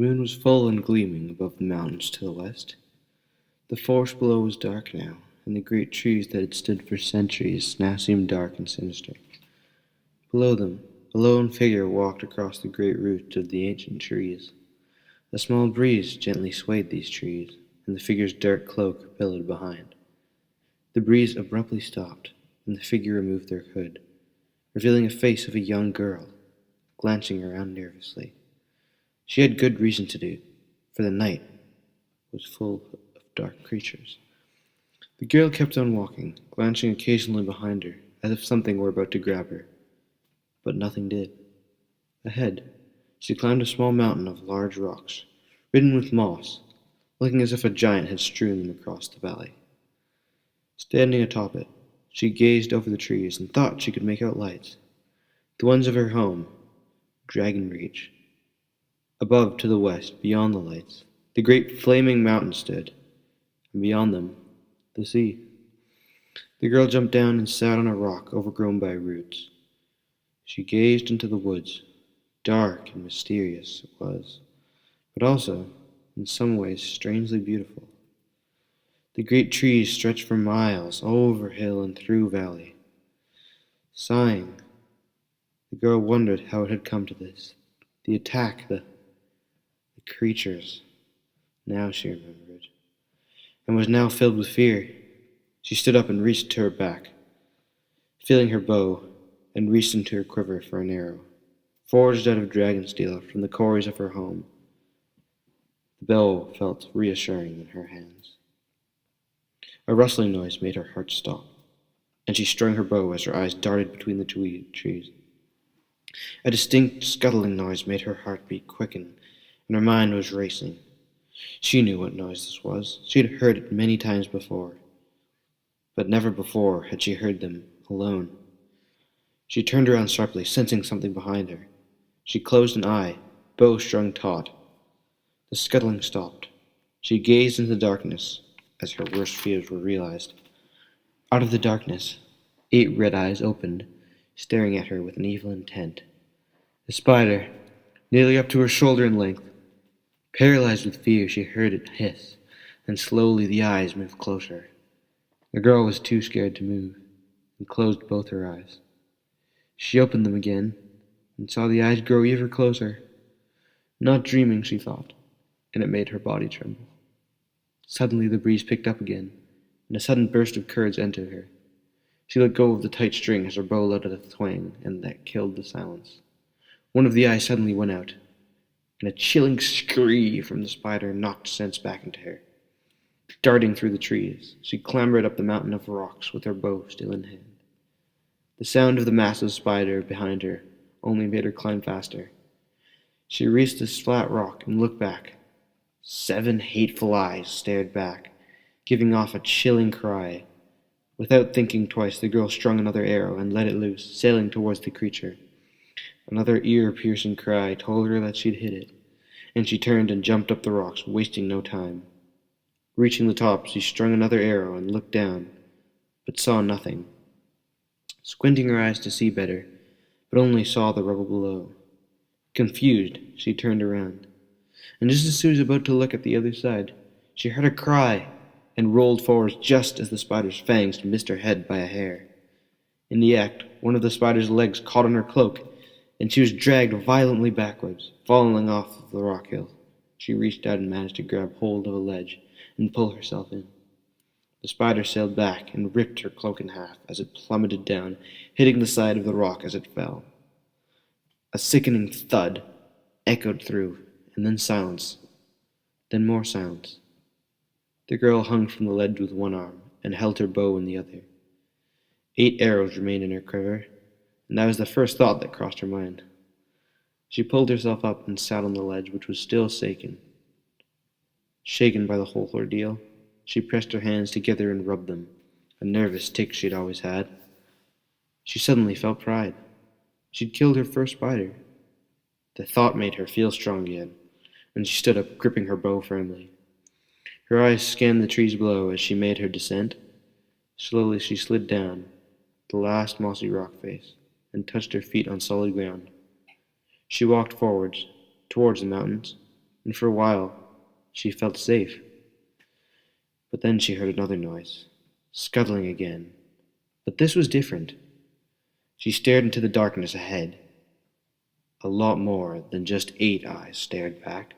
moon was full and gleaming above the mountains to the west. The forest below was dark now, and the great trees that had stood for centuries now seemed dark and sinister. Below them, a lone figure walked across the great roots of the ancient trees. A small breeze gently swayed these trees, and the figure's dark cloak billowed behind. The breeze abruptly stopped, and the figure removed their hood, revealing a face of a young girl, glancing around nervously. She had good reason to do, for the night was full of dark creatures. The girl kept on walking, glancing occasionally behind her, as if something were about to grab her. But nothing did. Ahead, she climbed a small mountain of large rocks, ridden with moss, looking as if a giant had strewn them across the valley. Standing atop it, she gazed over the trees and thought she could make out lights, the ones of her home, Dragon Reach. Above, to the west, beyond the lights, the great flaming mountains stood, and beyond them, the sea. The girl jumped down and sat on a rock overgrown by roots. She gazed into the woods. Dark and mysterious it was, but also, in some ways, strangely beautiful. The great trees stretched for miles, over hill and through valley. Sighing, the girl wondered how it had come to this. The attack, the creatures. Now she remembered, and was now filled with fear. She stood up and reached to her back, feeling her bow, and reached into her quiver for an arrow, forged out of dragon steel from the quarries of her home. The bow felt reassuring in her hands. A rustling noise made her heart stop, and she strung her bow as her eyes darted between the trees. A distinct scuttling noise made her heartbeat quicken, and her mind was racing. She knew what noise this was. She had heard it many times before, but never before had she heard them alone. She turned around sharply, sensing something behind her. She closed an eye, bow strung taut. The scuttling stopped. She gazed into the darkness as her worst fears were realized. Out of the darkness, 8 red eyes opened, staring at her with an evil intent. The spider, nearly up to her shoulder in length. Paralyzed with fear, she heard it hiss, and slowly the eyes moved closer. The girl was too scared to move, and closed both her eyes. She opened them again, and saw the eyes grow ever closer. Not dreaming, she thought, and it made her body tremble. Suddenly the breeze picked up again, and a sudden burst of courage entered her. She let go of the tight string as her bow let out a twang, and that killed the silence. One of the eyes suddenly went out, and a chilling scream from the spider knocked sense back into her. Darting through the trees, she clambered up the mountain of rocks with her bow still in hand. The sound of the massive spider behind her only made her climb faster. She reached this flat rock and looked back. 7 hateful eyes stared back, giving off a chilling cry. Without thinking twice, the girl strung another arrow and let it loose, sailing towards the creature. Another ear-piercing cry told her that she'd hit it, and she turned and jumped up the rocks, wasting no time. Reaching the top, she strung another arrow and looked down, but saw nothing. Squinting her eyes to see better, but only saw the rubble below. Confused, she turned around, and just as she was about to look at the other side, she heard a cry and rolled forward just as the spider's fangs missed her head by a hair. In the act, one of the spider's legs caught on her cloak, and she was dragged violently backwards, falling off of the rock hill. She reached out and managed to grab hold of a ledge and pull herself in. The spider sailed back and ripped her cloak in half as it plummeted down, hitting the side of the rock as it fell. A sickening thud echoed through, and then silence, then more silence. The girl hung from the ledge with one arm and held her bow in the other. 8 arrows remained in her quiver, and that was the first thought that crossed her mind. She pulled herself up and sat on the ledge, which was still shaken. Shaken by the whole ordeal, she pressed her hands together and rubbed them, a nervous tic she'd always had. She suddenly felt pride. She'd killed her first spider. The thought made her feel strong again, and she stood up, gripping her bow firmly. Her eyes scanned the trees below as she made her descent. Slowly she slid down the last mossy rock face and touched her feet on solid ground. She walked forwards, towards the mountains, and for a while she felt safe. But then she heard another noise, scuttling again. But this was different. She stared into the darkness ahead. A lot more than just 8 eyes stared back.